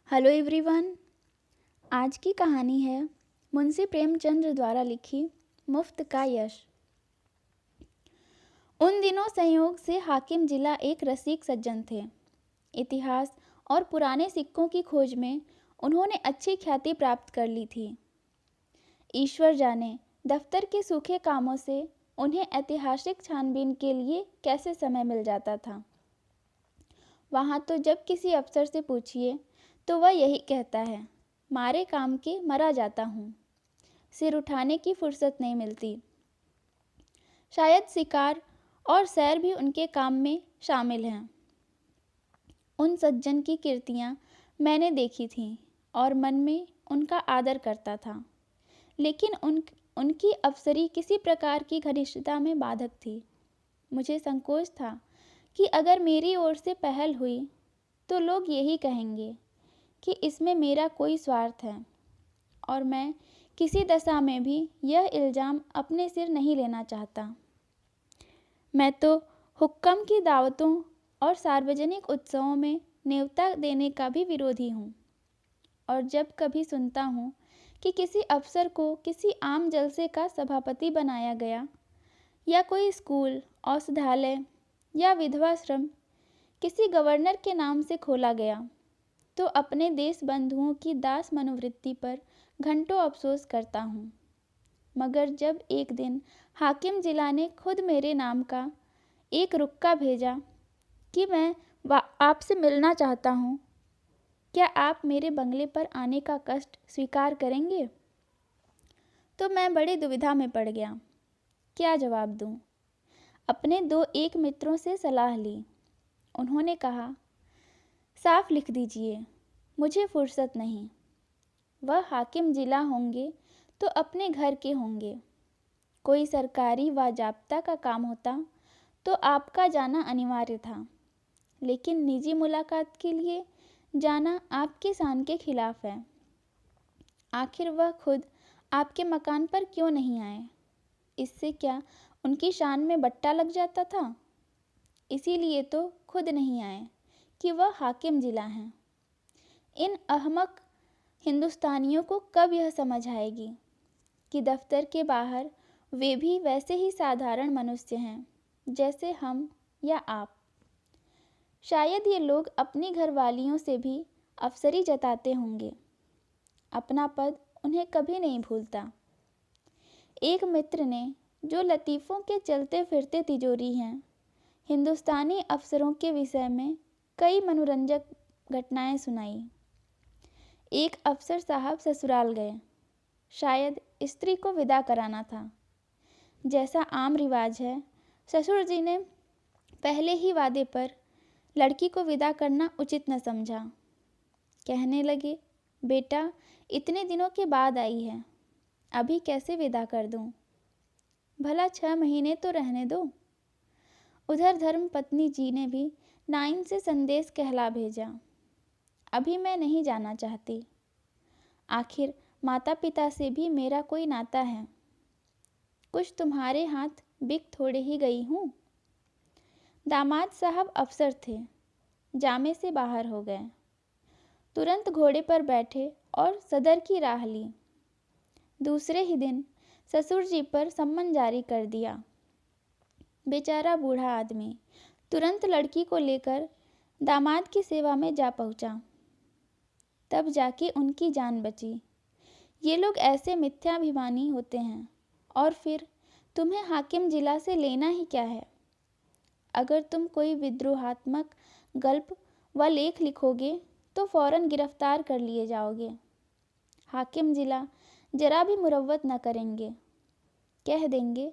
Hello everyone. आज की कहानी है मुंशी प्रेमचंद द्वारा लिखी मुफ्त का यश। उन दिनों संयोग से हाकिम जिला एक रसिक सज्जन थे। इतिहास और पुराने सिक्कों की खोज में उन्होंने अच्छी ख्याति प्राप्त कर ली थी। ईश्वर जाने दफ्तर के सूखे कामों से उन्हें ऐतिहासिक छानबीन के लिए कैसे समय मिल जाता था। वहाँ तो जब किसी अफसर से पूछिए तो वह यही कहता है, मारे काम के मरा जाता हूँ, सिर उठाने की फुर्सत नहीं मिलती। शायद शिकार और सैर भी उनके काम में शामिल हैं। उन सज्जन की कीर्तियाँ मैंने देखी थीं और मन में उनका आदर करता था, लेकिन उनकी अफसरी किसी प्रकार की घनिष्ठता में बाधक थी। मुझे संकोच था कि अगर मेरी ओर से पहल हुई तो लोग यही कहेंगे कि इसमें मेरा कोई स्वार्थ है, और मैं किसी दशा में भी यह इल्ज़ाम अपने सिर नहीं लेना चाहता। मैं तो हुक्म की दावतों और सार्वजनिक उत्सवों में न्योता देने का भी विरोधी हूँ, और जब कभी सुनता हूँ कि किसी अफसर को किसी आम जलसे का सभापति बनाया गया, या कोई स्कूल, औषधालय या विधवाश्रम किसी गवर्नर के नाम से खोला गया, तो अपने देश बंधुओं की दास मनोवृत्ति पर घंटों अफसोस करता हूँ। मगर जब एक दिन हाकिम जिला ने खुद मेरे नाम का एक रुक्का भेजा कि मैं आपसे मिलना चाहता हूँ, क्या आप मेरे बंगले पर आने का कष्ट स्वीकार करेंगे, तो मैं बड़ी दुविधा में पड़ गया। क्या जवाब दूँ? अपने दो एक मित्रों से सलाह ली। उन्होंने कहा, साफ लिख दीजिए, मुझे फुर्सत नहीं। वह हाकिम जिला होंगे तो अपने घर के होंगे। कोई सरकारी वाजाब्ता का काम होता तो आपका जाना अनिवार्य था, लेकिन निजी मुलाकात के लिए जाना आपके शान के खिलाफ है। आखिर वह खुद आपके मकान पर क्यों नहीं आए? इससे क्या उनकी शान में बट्टा लग जाता था? इसीलिए तो खुद नहीं आए कि वह हाकिम जिला हैं। इन अहमक हिंदुस्तानियों को कब यह समझ आएगी कि दफ्तर के बाहर वे भी वैसे ही साधारण मनुष्य हैं जैसे हम या आप। शायद ये लोग अपनी घरवालियों से भी अफसरी जताते होंगे। अपना पद उन्हें कभी नहीं भूलता। एक मित्र ने, जो लतीफ़ों के चलते फिरते तिजोरी हैं, हिंदुस्तानी अफसरों के विषय में कई मनोरंजक घटनाएं सुनाई। एक अफसर साहब ससुराल गए। शायद स्त्री को विदा कराना था। जैसा आम रिवाज है, ससुर जी ने पहले ही वादे पर लड़की को विदा करना उचित न समझा। कहने लगे, बेटा इतने दिनों के बाद आई है, अभी कैसे विदा कर दूं? भला 6 महीने तो रहने दो। उधर धर्म पत्नी जी ने भी नाइन से संदेश कहला भेजा, अभी मैं नहीं जाना चाहती। आखिर माता पिता से भी मेरा कोई नाता है। कुछ तुम्हारे हाथ बिक थोड़े ही गई हूँ। दामाद साहब अफसर थे, जामे से बाहर हो गए। तुरंत घोड़े पर बैठे और सदर की राह ली। दूसरे ही दिन ससुर जी पर सम्मन जारी कर दिया। बेचारा बूढ़ा आदमी तुरंत लड़की को लेकर दामाद की सेवा में जा पहुंचा। तब जाके उनकी जान बची। ये लोग ऐसे मिथ्याभिमानी होते हैं। और फिर तुम्हें हाकिम जिला से लेना ही क्या है? अगर तुम कोई विद्रोहात्मक गल्प व लेख लिखोगे तो फौरन गिरफ्तार कर लिए जाओगे। हाकिम जिला जरा भी मुरव्वत न करेंगे। कह देंगे,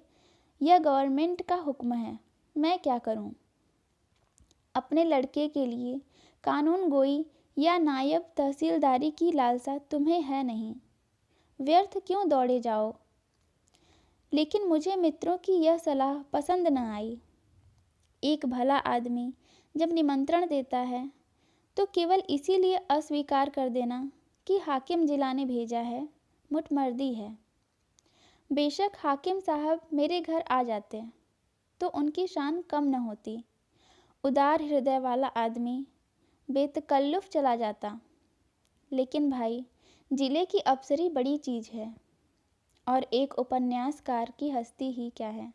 यह गवर्नमेंट का हुक्म है, मैं क्या करूं? अपने लड़के के लिए कानून गोई या नायब तहसीलदारी की लालसा तुम्हें है नहीं। व्यर्थ क्यों दौड़े जाओ? लेकिन मुझे मित्रों की यह सलाह पसंद न आई। एक भला आदमी जब निमंत्रण देता है तो केवल इसीलिए अस्वीकार कर देना कि हाकिम जिला ने भेजा है, मुटमर्दी है। बेशक हाकिम साहब मेरे घर आ जाते तो उनकी शान कम न होती। उदार हृदय वाला आदमी बेतकल्लुफ़ चला जाता। लेकिन भाई, जिले की अफसरी बड़ी चीज़ है, और एक उपन्यासकार की हस्ती ही क्या है।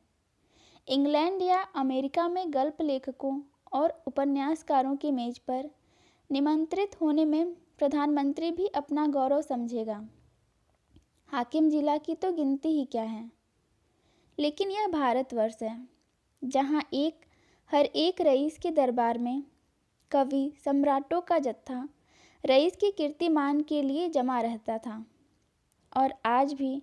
इंग्लैंड या अमेरिका में गल्प लेखकों और उपन्यासकारों की मेज पर निमंत्रित होने में प्रधानमंत्री भी अपना गौरव समझेगा। हाकिम जिला की तो गिनती ही क्या है। लेकिन यह भारतवर्ष है, जहाँ हर एक रईस के दरबार में कवि सम्राटों का जत्था रईस के कीर्तिमान के लिए जमा रहता था। और आज भी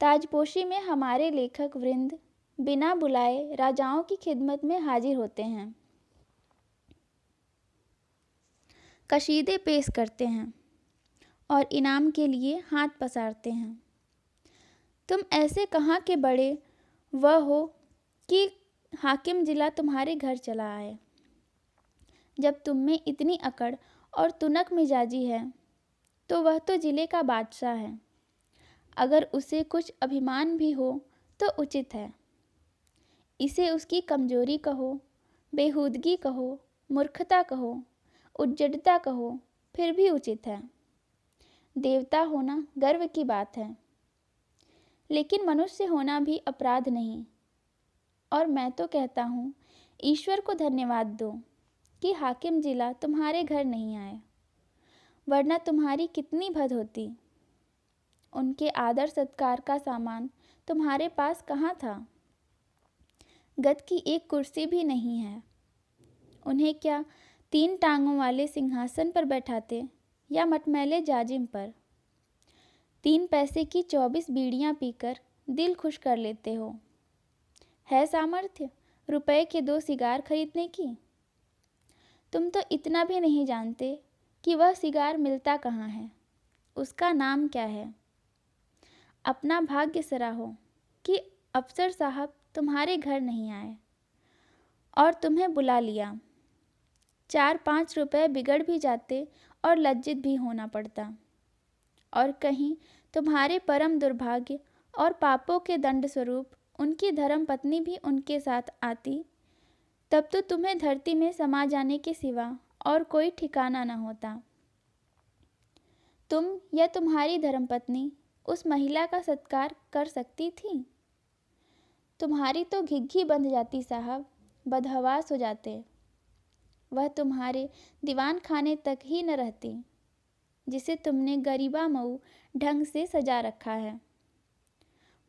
ताजपोशी में हमारे लेखक वृंद बिना बुलाए राजाओं की खिदमत में हाजिर होते हैं, कशीदे पेश करते हैं और इनाम के लिए हाथ पसारते हैं। तुम ऐसे कहाँ के बड़े वह हो कि हाकिम जिला तुम्हारे घर चला आए। जब तुम में इतनी अकड़ और तुनक मिजाजी है, तो वह तो जिले का बादशाह है। अगर उसे कुछ अभिमान भी हो तो उचित है। इसे उसकी कमजोरी कहो, बेहूदगी कहो, मूर्खता कहो, उज्जड़ता कहो, फिर भी उचित है। देवता होना गर्व की बात है, लेकिन मनुष्य होना भी अपराध नहीं। और मैं तो कहता हूँ, ईश्वर को धन्यवाद दो कि हाकिम जिला तुम्हारे घर नहीं आए, वरना तुम्हारी कितनी भद होती। उनके आदर सत्कार का सामान तुम्हारे पास कहाँ था। गद की एक कुर्सी भी नहीं है। उन्हें क्या 3 टांगों वाले सिंहासन पर बैठाते या मटमैले जाजिम पर। 3 पैसे की 24 बीड़ियाँ पीकर दिल खुश कर लेते हो। है सामर्थ्य रुपए के 2 सिगार खरीदने की। तुम तो इतना भी नहीं जानते कि वह सिगार मिलता कहाँ है, उसका नाम क्या है। अपना भाग्य सराहो कि अफसर साहब तुम्हारे घर नहीं आए और तुम्हें बुला लिया। 4-5 रुपए बिगड़ भी जाते और लज्जित भी होना पड़ता। और कहीं तुम्हारे परम दुर्भाग्य और पापों के दंड स्वरूप उनकी धर्म पत्नी भी उनके साथ आती, तब तो तुम्हें धरती में समा जाने के सिवा और कोई ठिकाना न होता। तुम या तुम्हारी धर्मपत्नी उस महिला का सत्कार कर सकती थी। तुम्हारी तो घिघी बंध जाती साहब, बदहवास हो जाते। वह तुम्हारे दीवान खाने तक ही न रहती, जिसे तुमने गरीबा मऊ ढंग से सजा रखा है।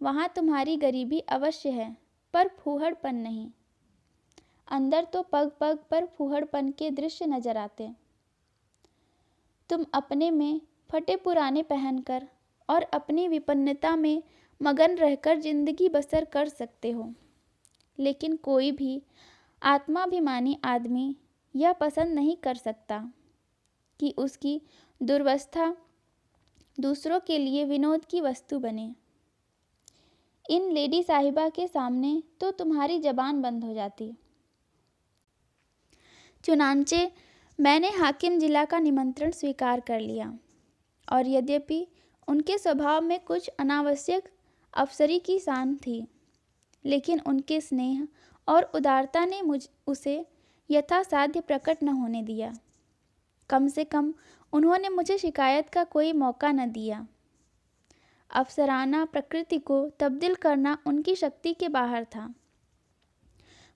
वहाँ तुम्हारी गरीबी अवश्य है, पर फूहड़पन नहीं। अंदर तो पग पग पर फूहड़पन के दृश्य नजर आते। तुम अपने में फटे पुराने पहनकर और अपनी विपन्नता में मगन रहकर जिंदगी बसर कर सकते हो, लेकिन कोई भी आत्माभिमानी आदमी यह पसंद नहीं कर सकता कि उसकी दुर्वस्था दूसरों के लिए विनोद की वस्तु बने। इन लेडी साहिबा के सामने तो तुम्हारी जबान बंद हो जाती। चुनांचे मैंने हाकिम जिला का निमंत्रण स्वीकार कर लिया, और यद्यपि उनके स्वभाव में कुछ अनावश्यक अफसरी की सान थी, लेकिन उनके स्नेह और उदारता ने उसे यथासाध्य प्रकट न होने दिया। कम से कम उन्होंने मुझे शिकायत का कोई मौका न दिया। अफसराना प्रकृति को तब्दील करना उनकी शक्ति के बाहर था।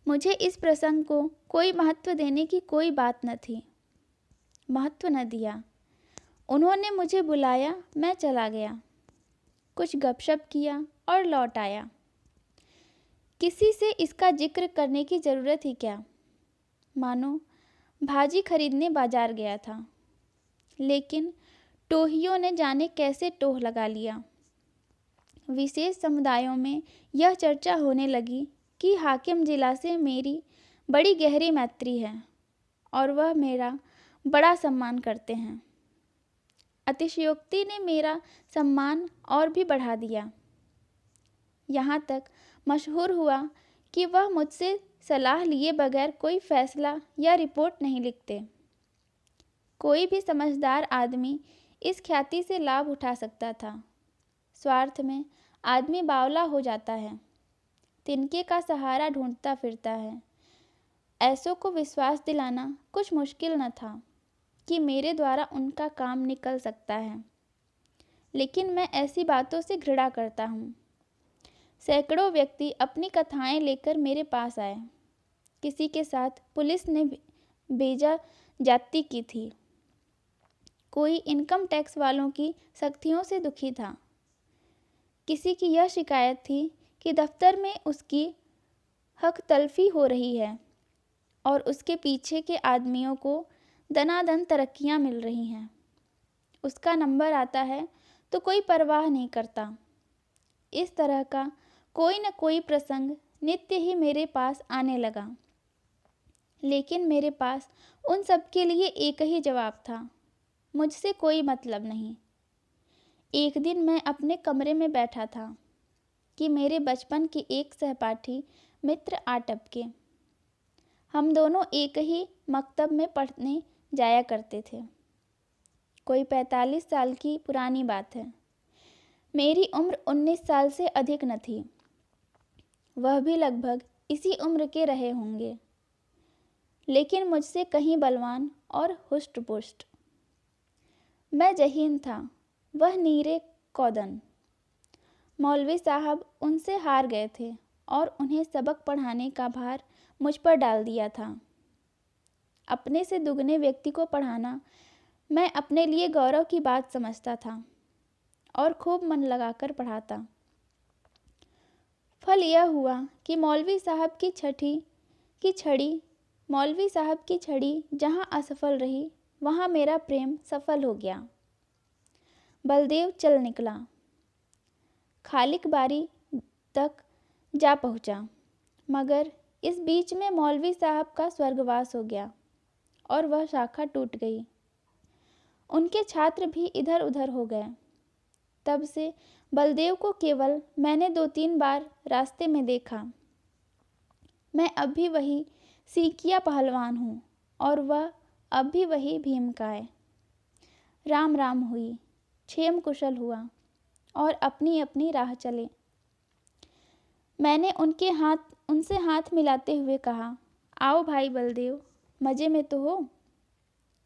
मुझे इस प्रसंग को कोई महत्व देने की कोई बात न थी। महत्व न दिया। उन्होंने मुझे बुलाया, मैं चला गया, कुछ गपशप किया और लौट आया। किसी से इसका जिक्र करने की ज़रूरत ही क्या। मानो भाजी खरीदने बाजार गया था, लेकिन टोहियों ने जाने कैसे टोह लगा लिया। विशेष समुदायों में यह चर्चा होने लगी कि हाकिम जिला से मेरी बड़ी गहरी मैत्री है और वह मेरा बड़ा सम्मान करते हैं। अतिशयोक्ति ने मेरा सम्मान और भी बढ़ा दिया। यहाँ तक मशहूर हुआ कि वह मुझसे सलाह लिए बगैर कोई फैसला या रिपोर्ट नहीं लिखते। कोई भी समझदार आदमी इस ख्याति से लाभ उठा सकता था। स्वार्थ में आदमी बावला हो जाता है, तिनके का सहारा ढूंढता फिरता है। ऐसों को विश्वास दिलाना कुछ मुश्किल न था कि मेरे द्वारा उनका काम निकल सकता है, लेकिन मैं ऐसी बातों से घृणा करता हूँ। सैकड़ों व्यक्ति अपनी कथाएं लेकर मेरे पास आए। किसी के साथ पुलिस ने बेजा जाती की थी, कोई इनकम टैक्स वालों की सख्तियों से दुखी था, किसी की यह शिकायत थी कि दफ्तर में उसकी हक तलफी हो रही है और उसके पीछे के आदमियों को दनादन तरक्कियां मिल रही हैं। उसका नंबर आता है तो कोई परवाह नहीं करता। इस तरह का कोई न कोई प्रसंग नित्य ही मेरे पास आने लगा, लेकिन मेरे पास उन सब के लिए एक ही जवाब था, मुझसे कोई मतलब नहीं। एक दिन मैं अपने कमरे में बैठा था कि मेरे बचपन के एक सहपाठी मित्र आ टपके। हम दोनों एक ही मकतब में पढ़ने जाया करते थे। कोई 45 साल की पुरानी बात है। मेरी उम्र 19 साल से अधिक न थी। वह भी लगभग इसी उम्र के रहे होंगे, लेकिन मुझसे कहीं बलवान और हुष्ट-पुष्ट। मैं जहीन था, वह नीरे कौदन। मौलवी साहब उनसे हार गए थे और उन्हें सबक पढ़ाने का भार मुझ पर डाल दिया था। अपने से दुगने व्यक्ति को पढ़ाना मैं अपने लिए गौरव की बात समझता था और खूब मन लगाकर पढ़ाता। फल यह हुआ कि मौलवी साहब की छड़ी जहाँ असफल रही, वहाँ मेरा प्रेम सफल हो गया। बलदेव चल निकला, खालिक बारी तक जा पहुँचा, मगर इस बीच में मौलवी साहब का स्वर्गवास हो गया और वह शाखा टूट गई। उनके छात्र भी इधर उधर हो गए। तब से बलदेव को केवल मैंने 2-3 बार रास्ते में देखा। मैं अब भी वही सीकिया पहलवान हूँ और वह अब भी वही भीमकाय। राम राम हुई, क्षेम कुशल हुआ और अपनी अपनी राह चले। मैंने उनसे हाथ मिलाते हुए कहा, आओ भाई बलदेव, मज़े में तो हो?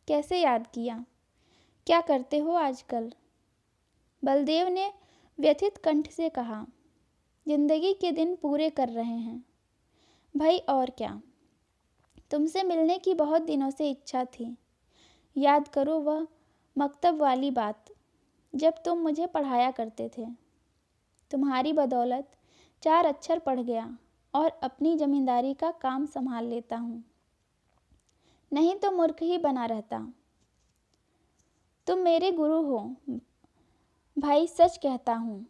कैसे याद किया? क्या करते हो आजकल? बलदेव ने व्यथित कंठ से कहा, जिंदगी के दिन पूरे कर रहे हैं भाई, और क्या। तुमसे मिलने की बहुत दिनों से इच्छा थी। याद करो वह मकतब वाली बात, जब तुम मुझे पढ़ाया करते थे। तुम्हारी बदौलत 4 अक्षर पढ़ गया और अपनी जमींदारी का काम संभाल लेता हूँ, नहीं तो मूर्ख ही बना रहता। तुम मेरे गुरु हो भाई, सच कहता हूँ।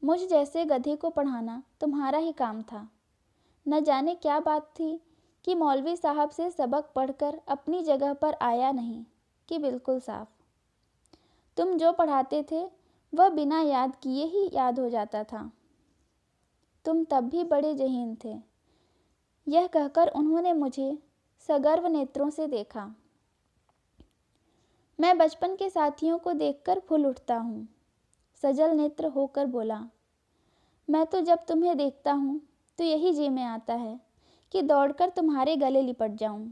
मुझ जैसे गधे को पढ़ाना तुम्हारा ही काम था। न जाने क्या बात थी कि मौलवी साहब से सबक पढ़कर अपनी जगह पर आया नहीं कि बिल्कुल साफ। तुम जो पढ़ाते थे वह बिना याद किए ही याद हो जाता था। तुम तब भी बड़े जहीन थे। यह कहकर उन्होंने मुझे सगर्व नेत्रों से देखा। मैं बचपन के साथियों को देखकर फूल उठता हूँ। सजल नेत्र होकर बोला, मैं तो जब तुम्हें देखता हूँ तो यही जी में आता है कि दौड़कर तुम्हारे गले लिपट जाऊं।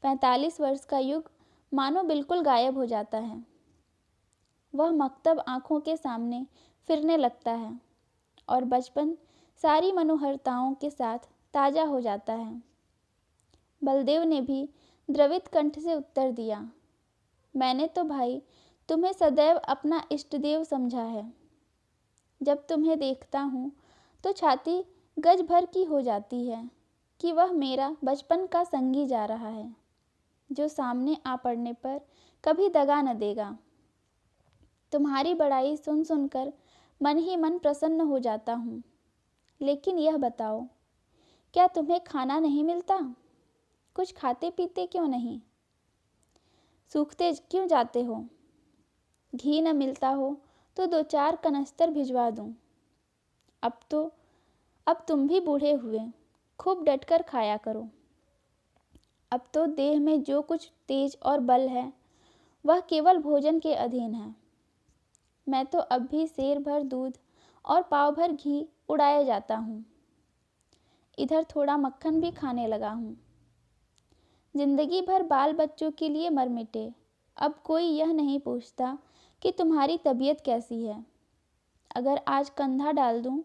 45 वर्ष का युग मानो बिल्कुल गायब हो जाता है। वह मकतब आंखों के सामने फिरने लगता है और बचपन सारी मनोहरताओं के साथ ताज़ा हो जाता है। बलदेव ने भी द्रवित कंठ से उत्तर दिया, मैंने तो भाई तुम्हें सदैव अपना इष्टदेव समझा है। जब तुम्हें देखता हूँ तो छाती गज भर की हो जाती है कि वह मेरा बचपन का संगी जा रहा है, जो सामने आ पड़ने पर कभी दगा न देगा। तुम्हारी बड़ाई सुन सुनकर मन ही मन प्रसन्न हो जाता हूँ। लेकिन यह बताओ, क्या तुम्हें खाना नहीं मिलता? कुछ खाते पीते क्यों नहीं? सूखते क्यों जाते हो? घी न मिलता हो तो 2-4 कनस्तर भिजवा दूँ। अब तुम भी बूढ़े हुए, खूब डटकर खाया करो। अब तो देह में जो कुछ तेज और बल है वह केवल भोजन के अधीन है। मैं तो अब भी सेर भर दूध और पाव भर घी उड़ाया जाता हूँ। इधर थोड़ा मक्खन भी खाने लगा हूँ। जिंदगी भर बाल बच्चों के लिए मर मिटे। अब कोई यह नहीं पूछता कि तुम्हारी तबीयत कैसी है। अगर आज कंधा डाल दूं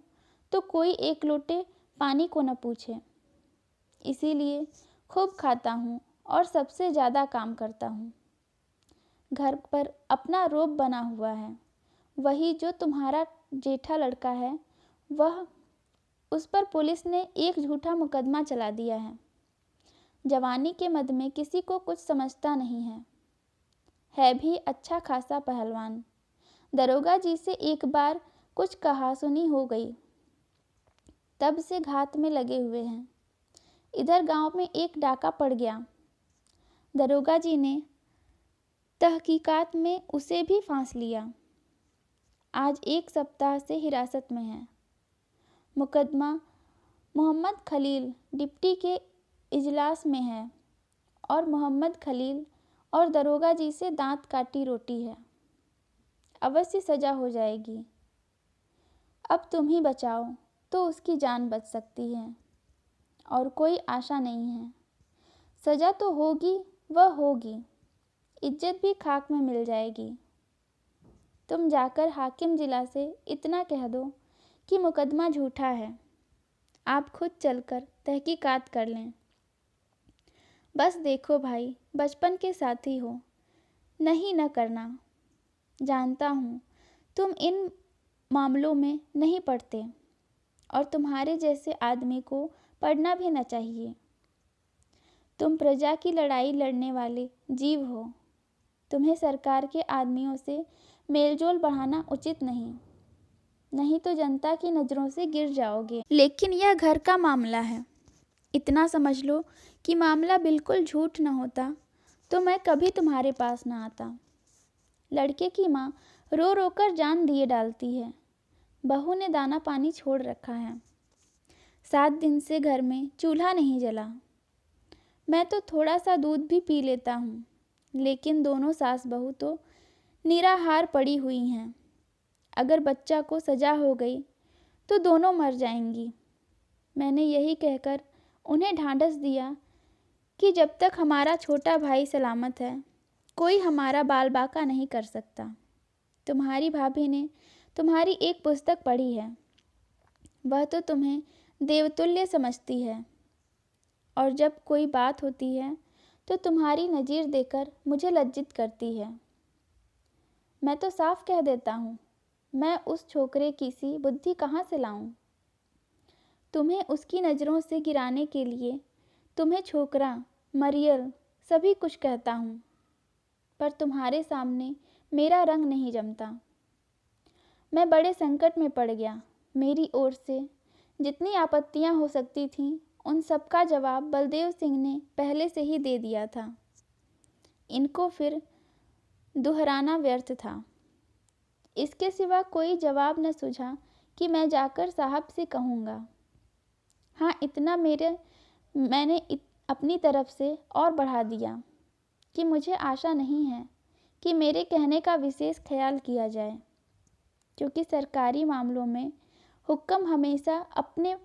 तो कोई एक लोटे पानी को न पूछे। इसीलिए खूब खाता हूँ और सबसे ज़्यादा काम करता हूँ। घर पर अपना रोब बना हुआ है। वही जो तुम्हारा जेठा लड़का है, वह उस पर पुलिस ने एक झूठा मुकदमा चला दिया है। जवानी के मद में किसी को कुछ समझता नहीं है भी अच्छा खासा पहलवान। दरोगा जी से एक बार कुछ कहासुनी हो गई, तब से घात में लगे हुए हैं। इधर गांव में एक डाका पड़ गया। दरोगा जी ने तहकीकात में उसे भी फांस लिया। आज 1 सप्ताह से हिरासत में है। मुकदमा मोहम्मद खलील डिप्टी के इजलास में है और मोहम्मद खलील और दरोगा जी से दांत काटी रोटी है। अवश्य सजा हो जाएगी। अब तुम ही बचाओ तो उसकी जान बच सकती है और कोई आशा नहीं है। सजा तो होगी, वह होगी, इज्जत भी खाक में मिल जाएगी। तुम जाकर हाकिम जिला से इतना कह दो कि मुकदमा झूठा है। आप खुद चलकर तहकीकात कर लें। बस देखो भाई, बचपन के साथी हो, नहीं न करना। जानता हूँ तुम इन मामलों में नहीं पढ़ते और तुम्हारे जैसे आदमी को पढ़ना भी न चाहिए। तुम प्रजा की लड़ाई लड़ने वाले जीव हो। तुम्हें सरकार के आदमियों से मेलजोल बढ़ाना उचित नहीं तो जनता की नज़रों से गिर जाओगे। लेकिन यह घर का मामला है। इतना समझ लो कि मामला बिल्कुल झूठ न होता तो मैं कभी तुम्हारे पास न आता। लड़के की माँ रो रो कर जान दिए डालती है। बहू ने दाना पानी छोड़ रखा है। 7 दिन से घर में चूल्हा नहीं जला। मैं तो थोड़ा सा दूध भी पी लेता हूँ, लेकिन दोनों सास बहू तो निराहार पड़ी हुई हैं। अगर बच्चा को सजा हो गई तो दोनों मर जाएंगी। मैंने यही कहकर उन्हें ढांढस दिया कि जब तक हमारा छोटा भाई सलामत है, कोई हमारा बाल बाका नहीं कर सकता। तुम्हारी भाभी ने तुम्हारी एक पुस्तक पढ़ी है। वह तो तुम्हें देवतुल्य समझती है और जब कोई बात होती है तो तुम्हारी नज़ीर देकर मुझे लज्जित करती है। मैं तो साफ कह देता हूँ, मैं उस छोकरे की सी बुद्धि कहाँ से लाऊं? तुम्हें उसकी नज़रों से गिराने के लिए तुम्हें छोकरा, मरियल सभी कुछ कहता हूँ, पर तुम्हारे सामने मेरा रंग नहीं जमता। मैं बड़े संकट में पड़ गया। मेरी ओर से जितनी आपत्तियाँ हो सकती थीं, उन सब का जवाब बलदेव सिंह ने पहले से ही दे दिया था। इनको फिर दोहराना व्यर्थ था। इसके सिवा कोई जवाब न सूझा कि मैं जाकर साहब से कहूँगा। हाँ, इतना मैंने अपनी तरफ से और बढ़ा दिया कि मुझे आशा नहीं है कि मेरे कहने का विशेष ख्याल किया जाए, क्योंकि सरकारी मामलों में हुक्म हमेशा अपने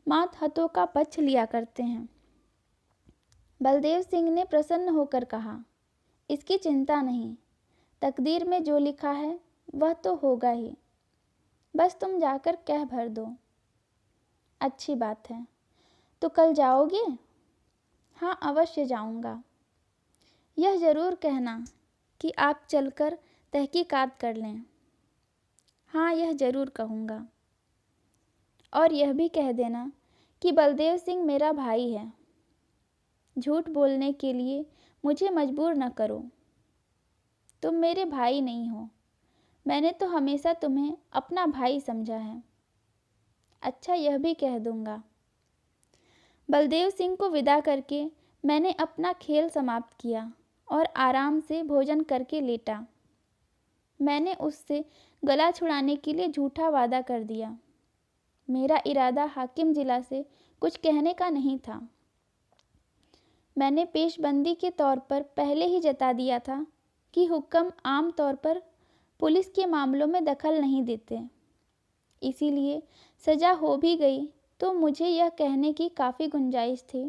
मातहतों का पक्ष लिया करते हैं। बलदेव सिंह ने प्रसन्न होकर कहा, इसकी चिंता नहीं, तकदीर में जो लिखा है वह तो होगा ही। बस तुम जाकर कह भर दो। अच्छी बात है। तो कल जाओगे? हाँ, अवश्य जाऊंगा। यह ज़रूर कहना कि आप चलकर तहकीकात कर लें। हाँ, यह ज़रूर कहूँगा। और यह भी कह देना कि बलदेव सिंह मेरा भाई है। झूठ बोलने के लिए मुझे मजबूर न करो। तुम मेरे भाई नहीं हो। मैंने तो हमेशा तुम्हें अपना भाई समझा है। अच्छा, यह भी कह दूंगा। बलदेव सिंह को विदा करके मैंने अपना खेल समाप्त किया और आराम से भोजन करके लेटा। मैंने उससे गला छुड़ाने के लिए झूठा वादा कर दिया। मेरा इरादा हाकिम जिला से कुछ कहने का नहीं था। मैंने पेशबंदी के तौर पर पहले ही जता दिया था कि हुक्म आम तौर पर पुलिस के मामलों में दखल नहीं देते। इसीलिए सज़ा हो भी गई तो मुझे यह कहने की काफ़ी गुंजाइश थी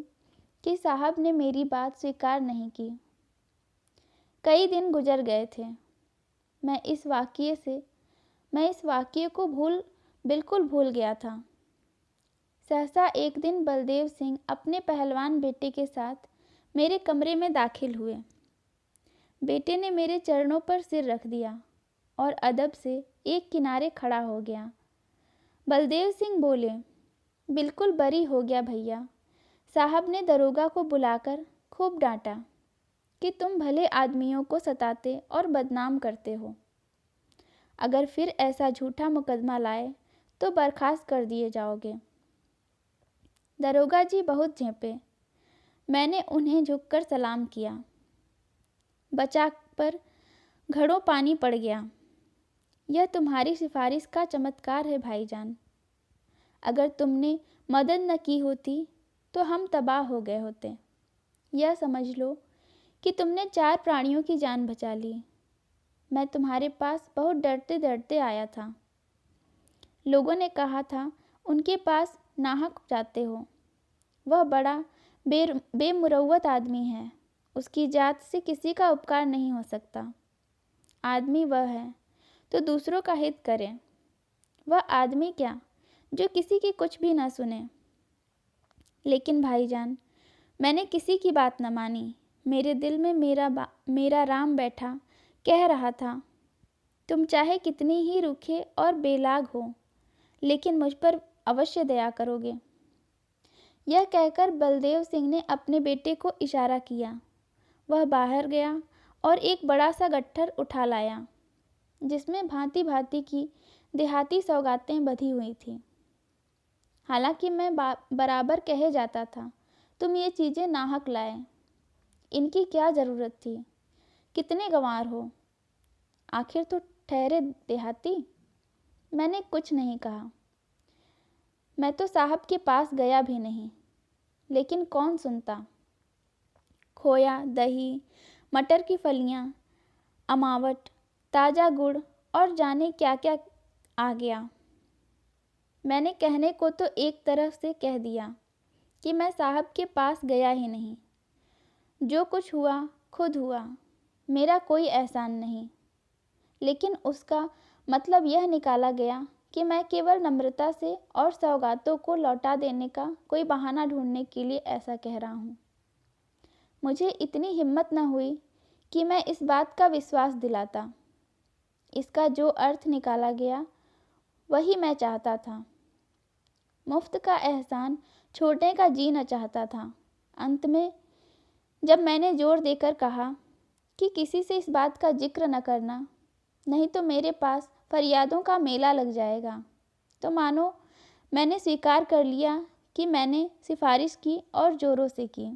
कि साहब ने मेरी बात स्वीकार नहीं की। कई दिन गुजर गए थे। मैं इस वाक़ये को बिल्कुल भूल गया था। सहसा एक दिन बलदेव सिंह अपने पहलवान बेटे के साथ मेरे कमरे में दाखिल हुए। बेटे ने मेरे चरणों पर सिर रख दिया और अदब से एक किनारे खड़ा हो गया। बलदेव सिंह बोले, बिल्कुल बरी हो गया भैया। साहब ने दरोगा को बुलाकर खूब डांटा कि तुम भले आदमियों को सताते और बदनाम करते हो। अगर फिर ऐसा झूठा मुकदमा लाए तो बर्खास्त कर दिए जाओगे। दरोगा जी बहुत झेंपे। मैंने उन्हें झुककर सलाम किया। बचा पर घड़ों पानी पड़ गया। यह तुम्हारी सिफारिश का चमत्कार है भाईजान। अगर तुमने मदद न की होती तो हम तबाह हो गए होते। यह समझ लो कि तुमने 4 प्राणियों की जान बचा ली। मैं तुम्हारे पास बहुत डरते डरते आया था। लोगों ने कहा था उनके पास नाहक जाते हो। वह बड़ा बेमुरव्वत आदमी है। उसकी जात से किसी का उपकार नहीं हो सकता। आदमी वह है तो दूसरों का हित करे। वह आदमी क्या जो किसी की कुछ भी न सुने। लेकिन भाईजान, मैंने किसी की बात न मानी। मेरे दिल में मेरा राम बैठा कह रहा था, तुम चाहे कितनी ही रूखे और बेलाग हो, लेकिन मुझ पर अवश्य दया करोगे। यह कहकर बलदेव सिंह ने अपने बेटे को इशारा किया। वह बाहर गया और एक बड़ा सा गट्ठर उठा लाया, जिसमें भांति भांति की देहाती सौगातें बंधी हुई थीं। हालांकि मैं बराबर कहे जाता था, तुम ये चीज़ें नाहक लाए, इनकी क्या ज़रूरत थी, कितने गंवार हो, आखिर तो ठहरे देहाती। मैंने कुछ नहीं कहा। मैं तो साहब के पास गया भी नहीं, लेकिन कौन सुनता। खोया, दही, मटर की फलियाँ, अमावट, ताज़ा गुड़ और जाने क्या क्या आ गया। मैंने कहने को तो एक तरफ से कह दिया कि मैं साहब के पास गया ही नहीं। जो कुछ हुआ खुद हुआ, मेरा कोई एहसान नहीं। लेकिन उसका मतलब यह निकाला गया कि मैं केवल नम्रता से और सौगातों को लौटा देने का कोई बहाना ढूंढने के लिए ऐसा कह रहा हूँ। मुझे इतनी हिम्मत न हुई कि मैं इस बात का विश्वास दिलाता। इसका जो अर्थ निकाला गया वही मैं चाहता था। मुफ्त का एहसान छोड़ने का जी न चाहता था। अंत में जब मैंने जोर देकर कहा कि किसी से इस बात का जिक्र न करना, नहीं तो मेरे पास फरियादों का मेला लग जाएगा, तो मानो मैंने स्वीकार कर लिया कि मैंने सिफारिश की और जोरों से की।